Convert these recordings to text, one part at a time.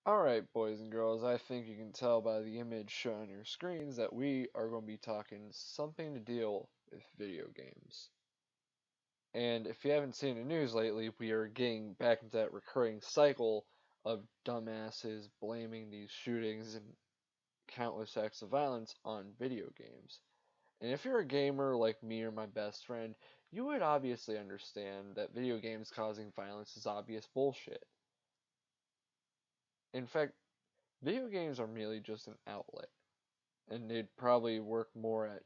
Alright, boys and girls, I think you can tell by the image shown on your screens that we are going to be talking something to deal with video games. And if you haven't seen the news lately, we are getting back into that recurring cycle of dumbasses blaming these shootings and countless acts of violence on video games. And if you're a gamer like me or my best friend, you would obviously understand that video games causing violence is obvious bullshit. In fact, video games are merely just an outlet, and they'd probably work more at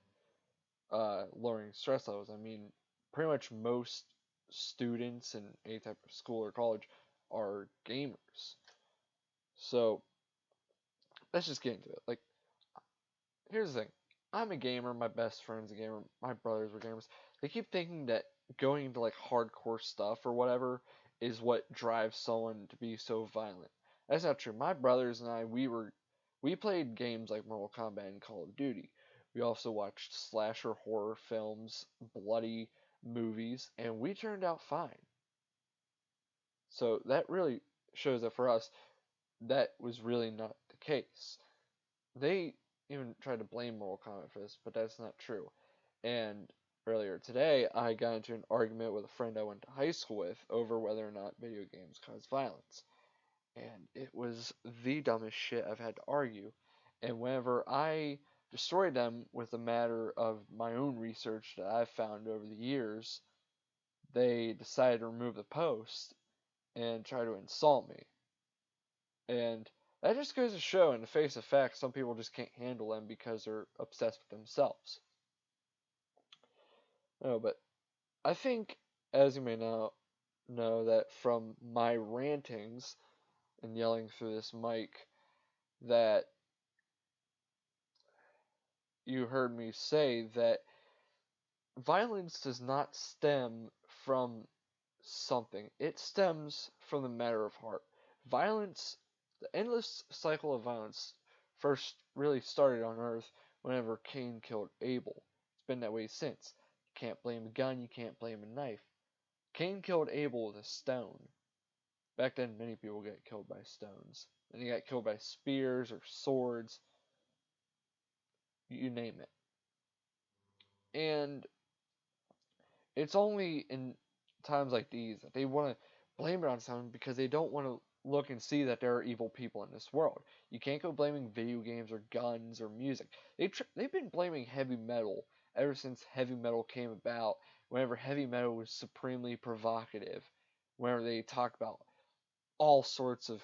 lowering stress levels. I mean, pretty much most students in any type of school or college are gamers. So let's just get into it. Like, here's the thing. I'm a gamer, my best friend's a gamer, my brothers were gamers. They keep thinking that going into like hardcore stuff or whatever is what drives someone to be so violent. That's not true. My brothers and I, we played games like Mortal Kombat and Call of Duty. We also watched slasher horror films, bloody movies, and we turned out fine. So that really shows that for us, that was really not the case. They even tried to blame Mortal Kombat for this, but that's not true. And earlier today, I got into an argument with a friend I went to high school with over whether or not video games cause violence. And it was the dumbest shit I've had to argue. And whenever I destroyed them with a matter of my own research that I've found over the years, they decided to remove the post and try to insult me. And that just goes to show, in the face of facts, some people just can't handle them because they're obsessed with themselves. No, but I think, as you may now know, that from my rantings and yelling through this mic, that you heard me say that violence does not stem from something. It stems from the matter of heart. Violence, the endless cycle of violence, first really started on Earth whenever Cain killed Abel. It's been that way since. You can't blame a gun, you can't blame a knife. Cain killed Abel with a stone. Back then, many people get killed by stones. And they got killed by spears or swords, you name it. And it's only in times like these that they want to blame it on someone because they don't want to look and see that there are evil people in this world. You can't go blaming video games or guns or music. They've been blaming heavy metal ever since heavy metal came about. Whenever heavy metal was supremely provocative, whenever they talked about all sorts of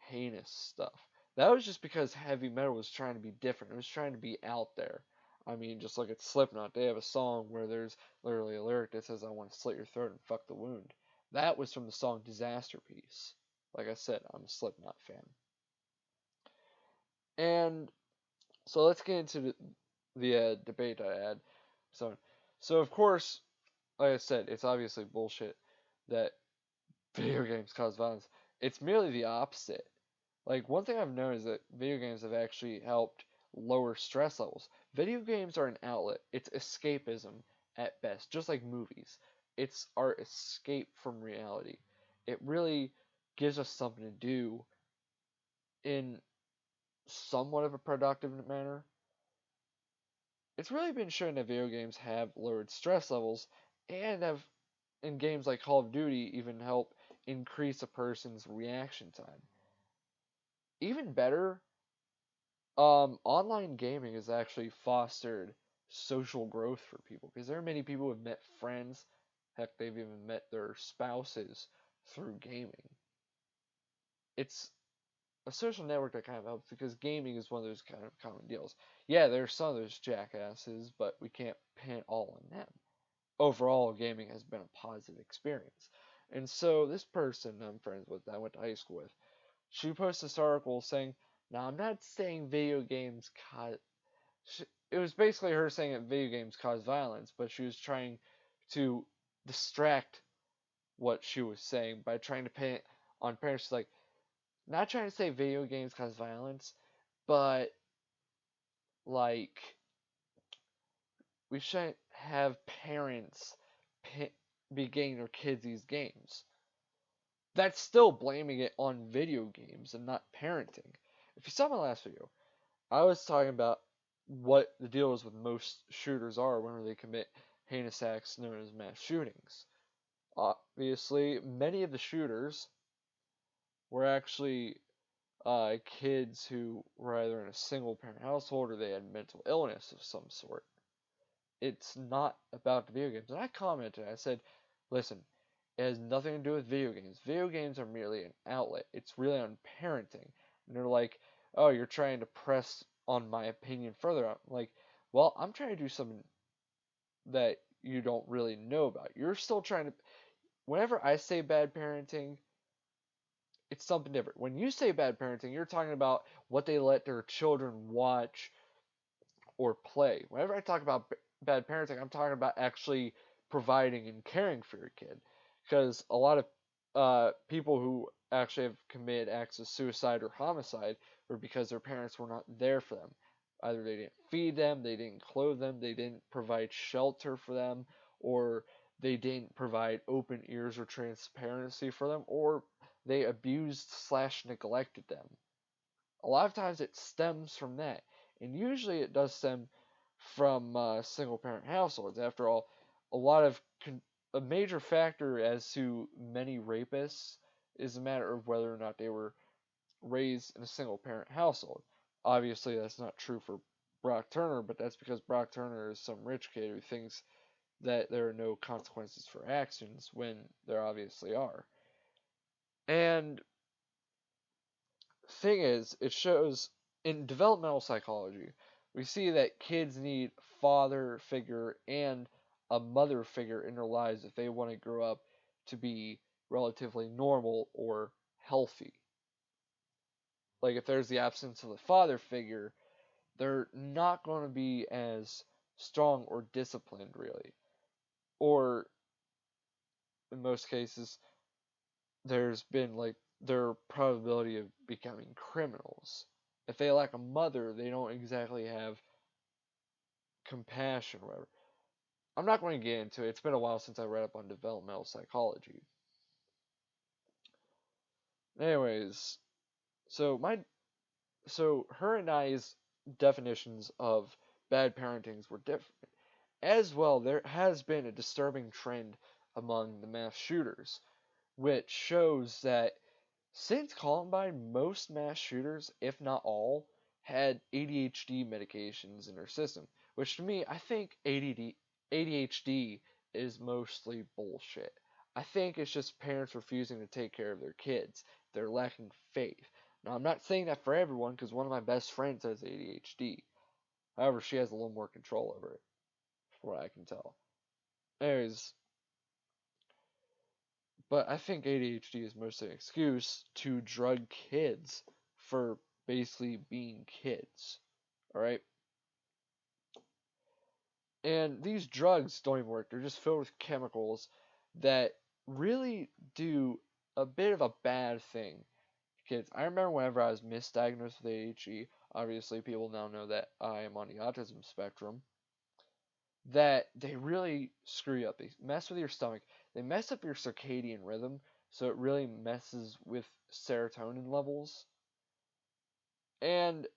heinous stuff. That was just because heavy metal was trying to be different. It was trying to be out there. I mean, just look at Slipknot. They have a song where there's literally a lyric that says, "I want to slit your throat and fuck the wound." That was from the song Disaster Piece. Like I said, I'm a Slipknot fan. And so let's get into the debate I had. So, so of course, like I said, it's obviously bullshit that video games cause violence. It's merely the opposite. Like, one thing I've noticed is that video games have actually helped lower stress levels. Video games are an outlet. It's escapism at best, just like movies. It's our escape from reality. It really gives us something to do in somewhat of a productive manner. It's really been shown that video games have lowered stress levels and have, in games like Call of Duty, even help increase a person's reaction time. Even better, online gaming has actually fostered social growth for people because there are many people who have met friends. Heck, they've even met their spouses through gaming. It's a social network that kind of helps because gaming is one of those kind of common deals. Yeah, there are some of those jackasses, but we can't pin it all on them. Overall, gaming has been a positive experience. And so this person I'm friends with, that I went to high school with, she posted this article saying, "Now I'm not saying video games cause." It was basically her saying that video games cause violence, but she was trying to distract what she was saying by trying to pin it on parents. She's like, not trying to say video games cause violence, but like we shouldn't have parents be getting their kids these games. that's still blaming it on video games and not parenting. If you saw my last video, I was talking about what the deal is with most shooters are whenever they commit heinous acts known as mass shootings. Obviously, many of the shooters were actually kids who were either in a single parent household or they had mental illness of some sort. It's not about the video games. And I commented, I said, listen, it has nothing to do with video games. Video games are merely an outlet. It's really on parenting. And they're like, oh, you're trying to press on my opinion further. I'm like, well, I'm trying to do something that you don't really know about. You're still trying to. Whenever I say bad parenting, it's something different. When you say bad parenting, you're talking about what they let their children watch or play. Whenever I talk about bad parenting, I'm talking about actually providing and caring for your kid. Because a lot of people who actually have committed acts of suicide or homicide were because their parents were not there for them. Either they didn't feed them, they didn't clothe them, they didn't provide shelter for them, or they didn't provide open ears or transparency for them, or they abused slash neglected them. A lot of times it stems from that, and usually it does stem from single parent households. After all, a lot of a major factor as to many rapists is a matter of whether or not they were raised in a single parent household. Obviously, that's not true for Brock Turner, but that's because Brock Turner is some rich kid who thinks that there are no consequences for actions when there obviously are. And thing is, it shows in developmental psychology, we see that kids need a father figure and a mother figure in their lives if they want to grow up to be relatively normal or healthy. Like if there's the absence of the father figure, they're not going to be as strong or disciplined really. Or in most cases, there's been like their probability of becoming criminals. If they lack a mother, they don't exactly have compassion or whatever. I'm not going to get into it. It's been a while since I read up on developmental psychology. Anyways, so her and I's definitions of bad parentings were different. As well, there has been a disturbing trend among the mass shooters, which shows that since Columbine, most mass shooters, if not all, had ADHD medications in their system. Which to me, I think ADHD is mostly bullshit. I think it's just parents refusing to take care of their kids. They're lacking faith. Now, I'm not saying that for everyone, because one of my best friends has ADHD. However, she has a little more control over it, from what I can tell. Anyways, but I think ADHD is mostly an excuse to drug kids for basically being kids. Alright? And these drugs don't even work. They're just filled with chemicals that really do a bit of a bad thing to kids. I remember whenever I was misdiagnosed with ADHD, obviously people now know that I am on the autism spectrum, that they really screw you up. They mess with your stomach. They mess up your circadian rhythm, so it really messes with serotonin levels. And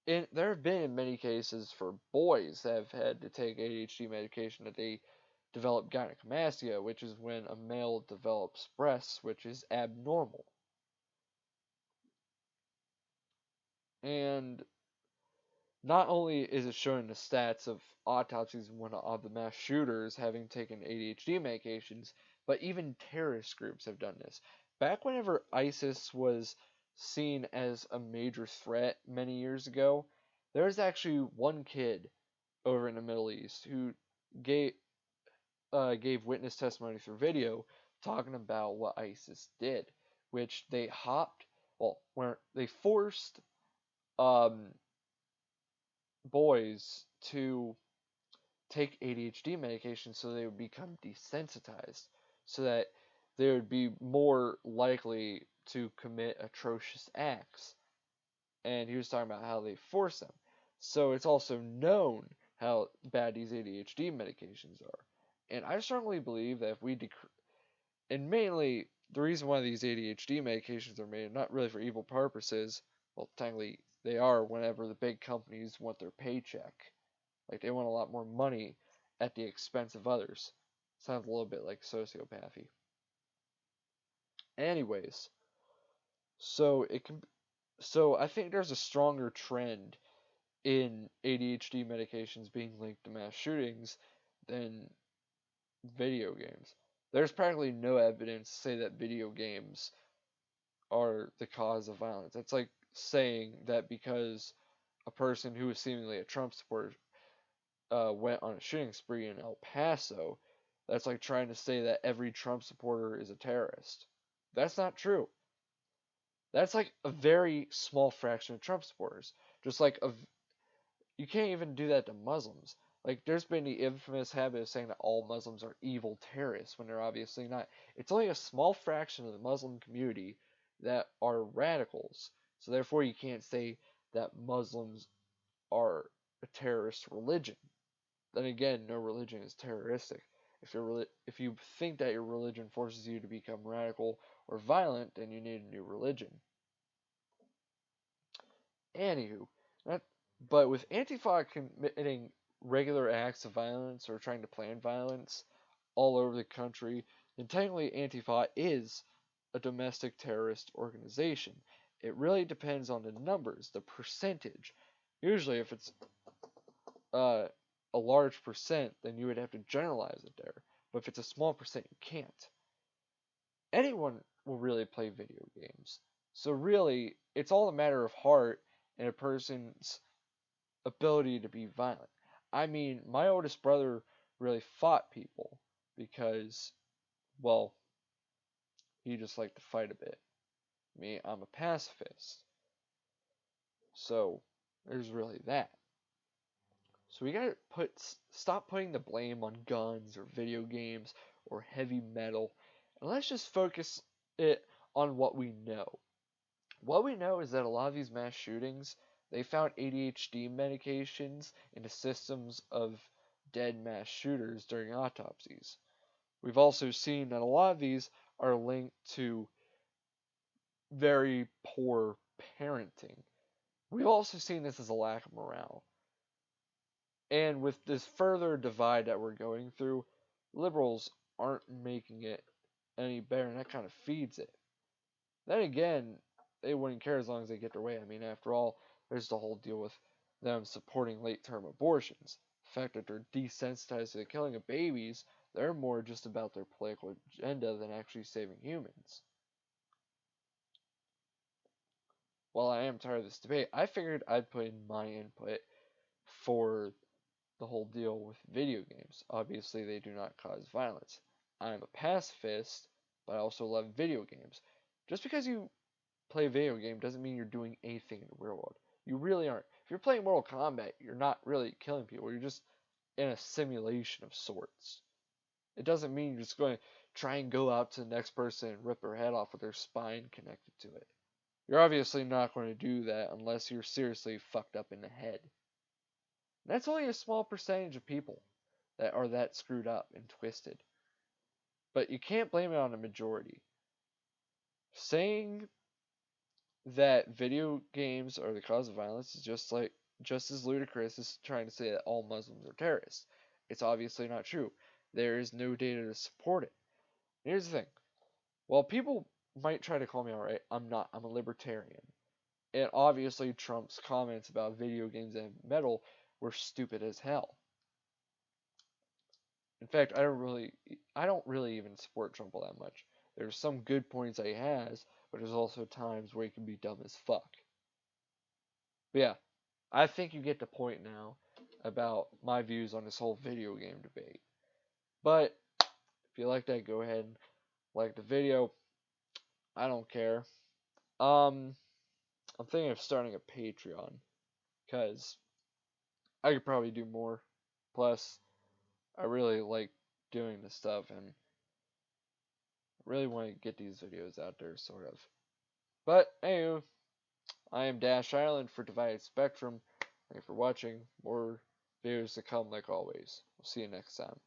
there have been many cases for boys that have had to take ADHD medication that they develop gynecomastia, which is when a male develops breasts, which is abnormal. And not only is it showing the stats of autopsies of the mass shooters having taken ADHD medications, but even terrorist groups have done this. Back whenever ISIS was seen as a major threat many years ago, there was actually one kid over in the Middle East who gave witness testimony through video talking about what ISIS did, which where they forced boys to take ADHD medication so they would become desensitized, so that they would be more likely to commit atrocious acts. And he was talking about how they force them. So it's also known how bad these ADHD medications are. And I strongly believe that if we and mainly the reason why these ADHD medications are made, not really for evil purposes. Well, technically they are whenever the big companies want their paycheck. Like they want a lot more money at the expense of others. Sounds a little bit like sociopathy. Anyways, so it can so I think there's a stronger trend in ADHD medications being linked to mass shootings than video games. There's practically no evidence to say that video games are the cause of violence. It's like saying that because a person who is seemingly a Trump supporter went on a shooting spree in El Paso, that's like trying to say that every Trump supporter is a terrorist. That's not true. That's like a very small fraction of Trump supporters. Just like you can't even do that to Muslims. Like there's been the infamous habit of saying that all Muslims are evil terrorists when they're obviously not. It's only a small fraction of the Muslim community that are radicals. So therefore you can't say that Muslims are a terrorist religion. Then again, no religion is terroristic. If you think that your religion forces you to become radical or violent, then you need a new religion. Anywho, that, but with Antifa committing regular acts of violence or trying to plan violence all over the country, then technically Antifa is a domestic terrorist organization. It really depends on the numbers, the percentage. Usually, if it's a large percent, then you would have to generalize it there. But if it's a small percent, you can't. Anyone will really play video games. So really, it's all a matter of heart and a person's ability to be violent. I mean, my oldest brother really fought people because, well, he just liked to fight a bit. Me, I'm a pacifist. So, there's really that. So we gotta stop putting the blame on guns or video games or heavy metal, and let's just focus it on what we know. What we know is that a lot of these mass shootings, they found ADHD medications in the systems of dead mass shooters during autopsies. We've also seen that a lot of these are linked to very poor parenting. We've also seen this as a lack of morale. And with this further divide that we're going through, liberals aren't making it any better, and that kind of feeds it. Then again, they wouldn't care as long as they get their way. I mean, after all, there's the whole deal with them supporting late-term abortions. The fact that they're desensitized to the killing of babies, they're more just about their political agenda than actually saving humans. While I am tired of this debate, I figured I'd put in my input for the whole deal with video games. Obviously, they do not cause violence. I'm a pacifist, but I also love video games. Just because you play a video game doesn't mean you're doing anything in the real world. You really aren't. If you're playing Mortal Kombat, you're not really killing people. You're just in a simulation of sorts. It doesn't mean you're just going to try and go out to the next person and rip their head off with their spine connected to it. You're obviously not going to do that unless you're seriously fucked up in the head. That's only a small percentage of people that are that screwed up and twisted. But you can't blame it on the majority. Saying that video games are the cause of violence is just as ludicrous as trying to say that all Muslims are terrorists. It's obviously not true. There is no data to support it. Here's the thing. While people might try to call me alright, I'm not. I'm a libertarian. And obviously Trump's comments about video games and metal were stupid as hell. In fact, I don't really even support Trump all that much. There's some good points that he has, but there's also times where he can be dumb as fuck. But yeah, I think you get the point now about my views on this whole video game debate. But if you like that, go ahead and like the video. I don't care. I'm thinking of starting a Patreon because I could probably do more. Plus, I really like doing this stuff and I really want to get these videos out there, sort of. But, anywho, I am Dash Island for Divided Spectrum. Thank you for watching. More videos to come, like always. We'll see you next time.